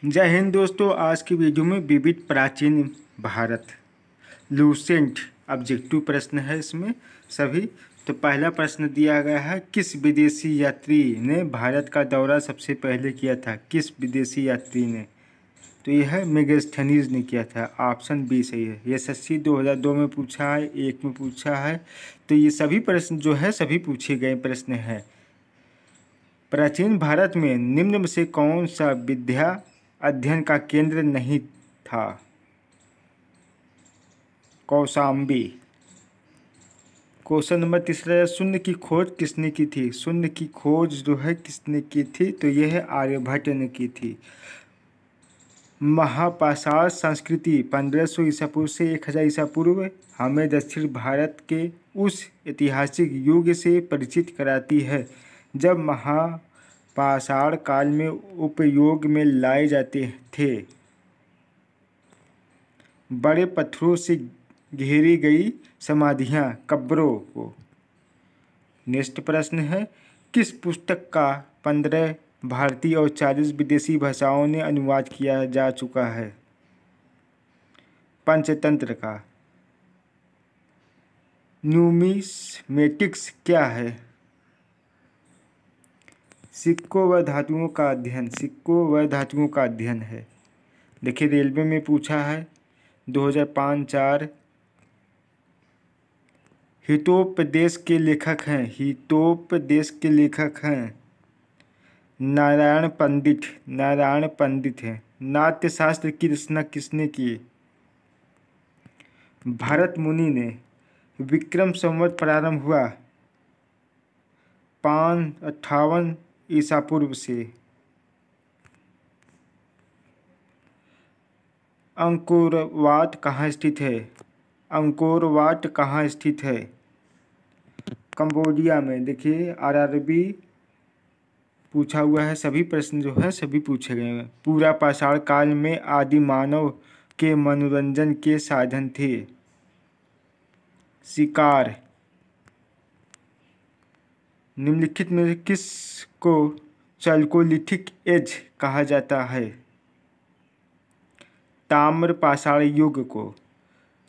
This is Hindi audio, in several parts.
जय हिंद दोस्तों। आज की वीडियो में विविध प्राचीन भारत लूसेंट ऑब्जेक्टिव प्रश्न है इसमें सभी। तो पहला प्रश्न दिया गया है, किस विदेशी यात्री ने भारत का दौरा सबसे पहले किया था? किस विदेशी यात्री ने? तो यह है मेगास्थनीज ने किया था। ऑप्शन बी सही है। ये एसएससी 2002 में पूछा है, 1 में पूछा है। तो ये सभी प्रश्न जो है सभी पूछे गए प्रश्न है। प्राचीन भारत में निम्न में से कौन सा विद्या अध्ययन का केंद्र नहीं था? कौशाम्बी। क्वेश्चन नंबर तीसरा है, शून्य की खोज किसने की थी? शून्य की खोज जो है किसने की थी? तो यह है आर्यभट्ट ने की थी। महापाषाण संस्कृति 1500 ईसा पूर्व से 1000 ईसा पूर्व हमें दक्षिण भारत के उस ऐतिहासिक युग से परिचित कराती है जब महापाषाण काल में उपयोग में लाए जाते थे बड़े पत्थरों से घेरी गई समाधियां कब्रों को। नेक्स्ट प्रश्न है, किस पुस्तक का 15 भारतीय और 40 विदेशी भाषाओं में अनुवाद किया जा चुका है? पंचतंत्र का। न्यूमिस्मेटिक्स क्या है? सिक्कों व धातुओं का अध्ययन। सिक्कों व धातुओं का अध्ययन है। देखिए रेलवे में पूछा है 2005-4। हितोपदेश के लेखक हैं। हितोपदेश के लेखक हैं नारायण पंडित। नारायण पंडित हैं। नाट्यशास्त्र की रचना किसने की? भरत मुनि ने। विक्रम संवत प्रारंभ हुआ 558 ईसा पूर्व से। अंकोर वाट कहाँ स्थित है? अंकोर वाट कहाँ स्थित है? कंबोडिया में। देखिए आरआरबी पूछा हुआ है। सभी प्रश्न जो है सभी पूछे गए हैं। पूरा पाषाण काल में आदि मानव के मनोरंजन के साधन थे शिकार। निम्नलिखित में किस को चैल्कोलिथिक एज कहा जाता है? ताम्र पाषाण युग को।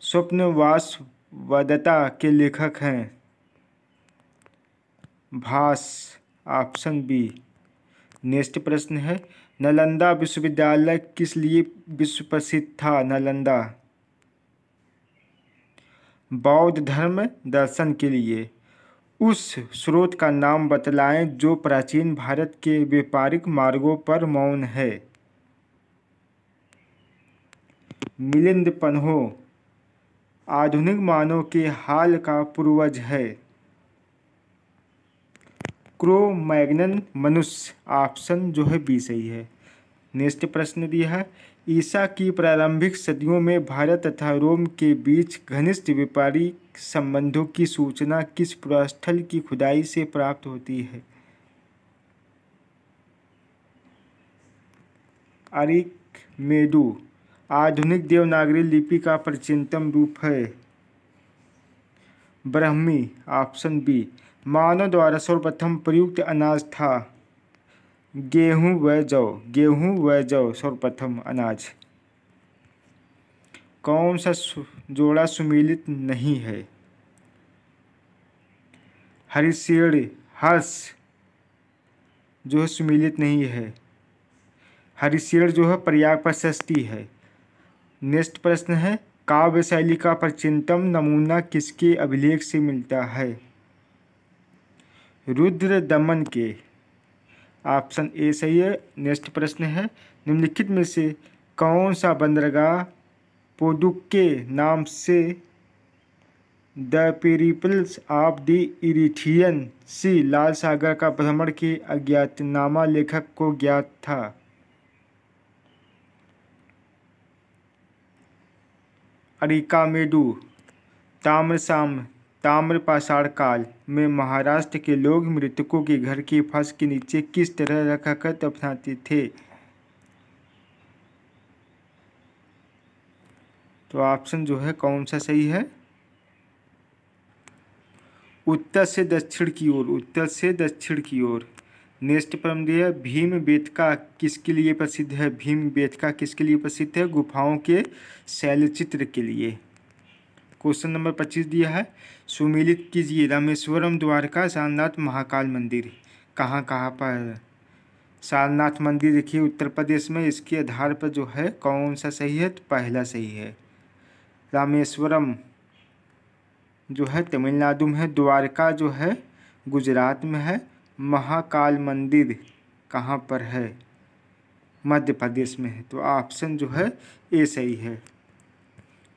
स्वप्नवासवदत्ता के लेखक हैं भास। Option B. नेक्स्ट प्रश्न है, नालंदा विश्वविद्यालय किस लिए विश्व प्रसिद्ध था? नालंदा बौद्ध धर्म दर्शन के लिए। उस स्रोत का नाम बतलाएं जो प्राचीन भारत के व्यापारिक मार्गों पर मौन है। मिलिंद पन्हो आधुनिक मानव के हाल का पूर्वज है। क्रो मैग्नन मनुष्य। ऑप्शन जो है बी सही है। नेक्स्ट प्रश्न दिया है, ईसा की प्रारंभिक सदियों में भारत तथा रोम के बीच घनिष्ठ व्यापारिक संबंधों की सूचना किस पुरास्थल की खुदाई से प्राप्त होती है? अरिकमेडु आधुनिक देवनागरी लिपि का प्राचीनतम रूप है। ब्राह्मी। Option B. मानव द्वारा सर्वप्रथम प्रयुक्त अनाज था गेहूं व जौ। गेहूं व जौ सर्वप्रथम अनाज। कौन सा जोड़ा सुमेलित नहीं है? हरिशेण हर्ष जो है सुमेलित नहीं है। हरिशेण जो है प्रयाग पर षष्ठी है। नेक्स्ट प्रश्न है, काव्य शैली का प्राचीनतम नमूना किसके अभिलेख से मिलता है? रुद्र दमन के। ऑप्शन ए सही है। नेक्स्ट प्रश्न है, निम्नलिखित में से कौन सा बंदरगाह पोदुक्के नाम से द पेरिपल्स ऑफ द इरिथियन सी लाल सागर का भ्रमण के अज्ञातनामा लेखक को ज्ञात था? अरिकामेडु। ताम्र पाषाण काल में महाराष्ट्र के लोग मृतकों के घर के फर्श के नीचे किस तरह रखकर दफनाते थे? तो ऑप्शन जो है कौन सा सही है? उत्तर से दक्षिण की ओर। उत्तर से दक्षिण की ओर। नेक्स्ट प्रश्न दिया है, भीमबेटका किसके लिए प्रसिद्ध है? भीमबेटका किसके लिए प्रसिद्ध है? गुफाओं के शैलचित्र के लिए। क्वेश्चन नंबर 25 दिया है, सुमेलित कीजिए रामेश्वरम, द्वारका, सारनाथ, महाकाल मंदिर कहाँ कहाँ पर? सारनाथ मंदिर देखिए उत्तर प्रदेश में, इसके आधार पर जो है कौन सा सही है? तो पहला सही है। रामेश्वरम जो है तमिलनाडु में है, द्वारका जो है गुजरात में है, महाकाल मंदिर कहाँ पर है? मध्य प्रदेश में है। तो ऑप्शन जो है ए सही है।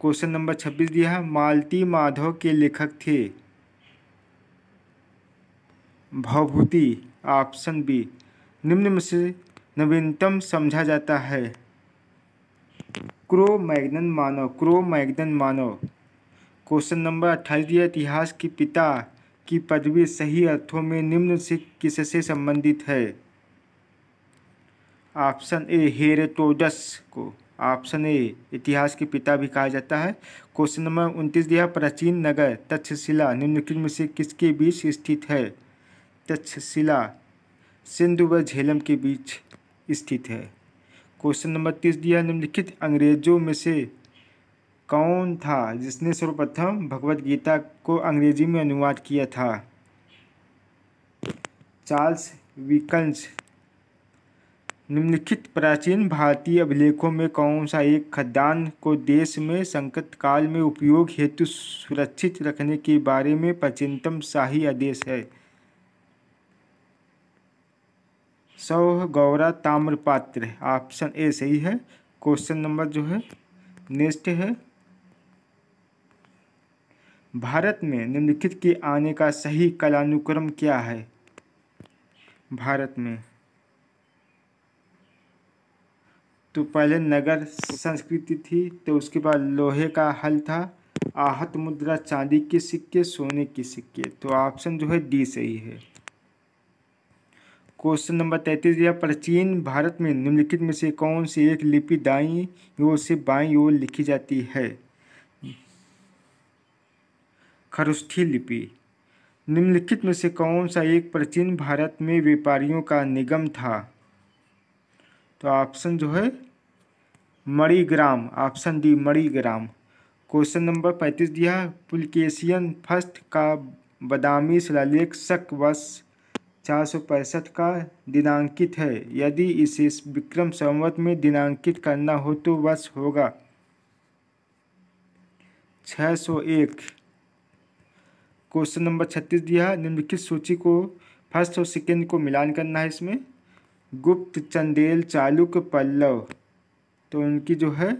क्वेश्चन नंबर 26 दिया है, मालती माधव के लेखक थे? Bhavabhuti option B. निम्न में से नवीनतम समझा जाता है? क्रो मैग्नन मानव, क्रो मैग्नन मानव। क्वेश्चन नंबर 28 दिया, इतिहास के पिता की पदवी सही अर्थों में निम्न से किससे संबंधित है? ऑप्शन ए हेरोडोटस को, ऑप्शन ए इतिहास के पिता भी कहा जाता है। क्वेश्चन नंबर 29 दिया, प्राचीन नगर तक्षशिला निम्नलिखित में से किसके बीच स्थित है? तक्षशिला सिंधु व झेलम के बीच स्थित है। क्वेश्चन नंबर 30 दिया, निम्नलिखित अंग्रेजों में से कौन था जिसने सर्वप्रथम भगवत गीता को अंग्रेजी में अनुवाद किया था? चार्ल्स विकन्स। निम्नलिखित प्राचीन भारतीय अभिलेखों में कौन सा एक खदान को देश में संकट काल में उपयोग हेतु सुरक्षित रखने के बारे में प्राचीनतम शाही आदेश है? सौ गौरा ताम्रपात्र ऑप्शन ए सही है। क्वेश्चन नंबर जो है नेक्स्ट है, भारत में निम्नलिखित के आने का सही कालानुक्रम क्या है? भारत में तो पहले नगर संस्कृति थी, तो उसके बाद लोहे का हल था, आहत मुद्रा, चांदी के सिक्के, सोने के सिक्के। तो ऑप्शन जो है डी सही है। क्वेश्चन नंबर 33 दिया, प्राचीन भारत में निम्नलिखित में से कौन सी एक लिपि दाईं ओर से बाईं ओर लिखी जाती है? खरुष्ठी लिपि। निम्नलिखित में से कौन सा एक प्राचीन भारत में व्यापारियों का निगम था? तो ऑप्शन जो है Manigram, option D Manigram. Question number 35 दिया, पुलकेशियन फर्स्ट का बदामी शिलालेख शक वर्ष 465 का दिनांकित है। यदि इसे विक्रम संवत में दिनांकित करना हो तो वर्ष होगा 601। क्वेश्चन नंबर 36 दिया, निम्नलिखित सूची को फर्स्ट और सेकेंड को मिलान करना है। इसमें गुप्त, चंदेल, चालुक्य, पल्लव, तो उनकी जो है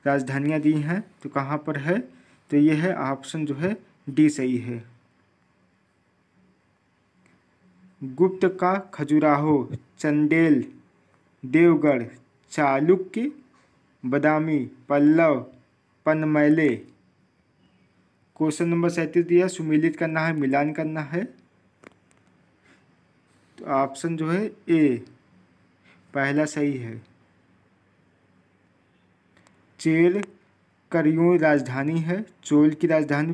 राजधानियाँ दी हैं, तो कहाँ पर है? तो ये है ऑप्शन जो है डी सही है। गुप्त का खजुराहो, चंदेल देवगढ़, चालुक्य बादामी, पल्लव पनमैले। क्वेश्चन नंबर 37 दिया, सुमेलित करना है, मिलान करना है, तो ऑप्शन जो है ए पहला सही है। चेर करियों राजधानी है, चोल की राजधानी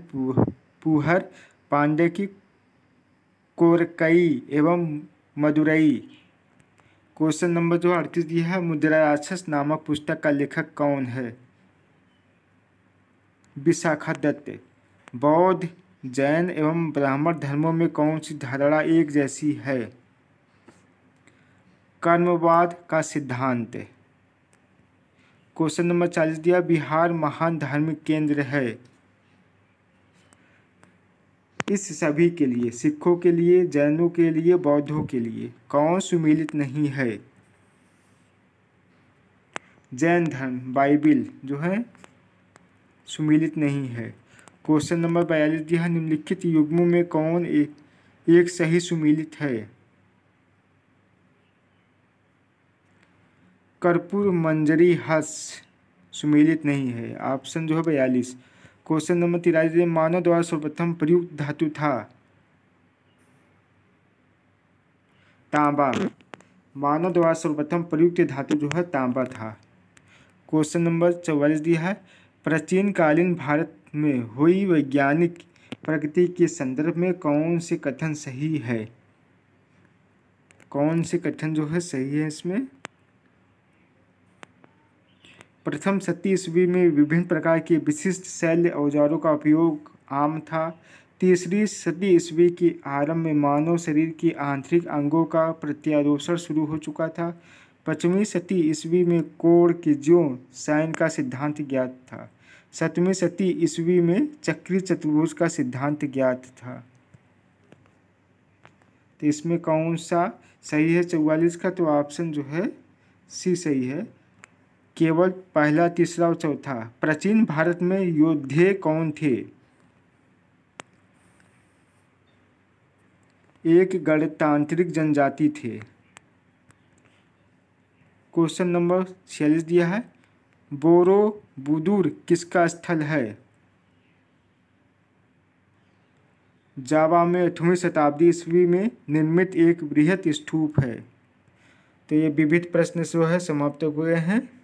पुहर, पांड्य की कोरकई एवं मदुरई। क्वेश्चन नंबर जो 38 दिया है, मुद्रा राक्षस नामक पुस्तक का लेखक कौन है? विशाखा दत्त। बौद्ध, जैन एवं ब्राह्मण धर्मों में कौन सी धारणा एक जैसी है? कर्मवाद का सिद्धांत। क्वेश्चन नंबर 40 दिया, बिहार महान धार्मिक केंद्र है। इस सभी के लिए, सिखों के लिए, जैनों के लिए, बौद्धों के लिए कौन सुमेलित नहीं है? जैन धर्म, बाइबिल जो है सुमेलित नहीं है। क्वेश्चन नंबर 42 दिया, निम्नलिखित युग्मों में कौन एक सही सुमेलित है? कर्पूर मंजरी हर्ष सुमेलित नहीं है, ऑप्शन जो है 42। क्वेश्चन नंबर 43, मानव द्वारा सर्वप्रथम प्रयुक्त धातु था? तांबा। मानव द्वारा सर्वप्रथम प्रयुक्त धातु जो है तांबा था। क्वेश्चन नंबर 44 दिया है, प्राचीन कालीन भारत में हुई वैज्ञानिक प्रगति के संदर्भ में कौन से कथन सही है? कौन से कथन जो है सही है इसमें? प्रथम शती ईस्वी में विभिन्न प्रकार के विशिष्ट शैल्य औजारों का उपयोग आम था। तीसरी शती ईस्वी के आरंभ में मानव शरीर के आंतरिक अंगों का प्रत्यारोपण शुरू हो चुका था। पाँचवीं शती ईस्वी में कोण के ज्यों साइन का सिद्धांत ज्ञात था। सातवीं शती ईस्वी में चक्रीय चतुर्भुज का सिद्धांत ज्ञात था। तो इसमें कौन सा सही है 44 का? तो ऑप्शन जो है सी सही है, केवल पहला, तीसरा और चौथा। प्राचीन भारत में योद्धे कौन थे? एक गणतांत्रिक जनजाति थे। क्वेश्चन नंबर 46 दिया है, बोरोबुदुर किसका स्थल है? जावा में 8वीं शताब्दी ईस्वी में निर्मित एक बृहत स्तूप है। तो ये विविध प्रश्न जो है समाप्त हुए हैं।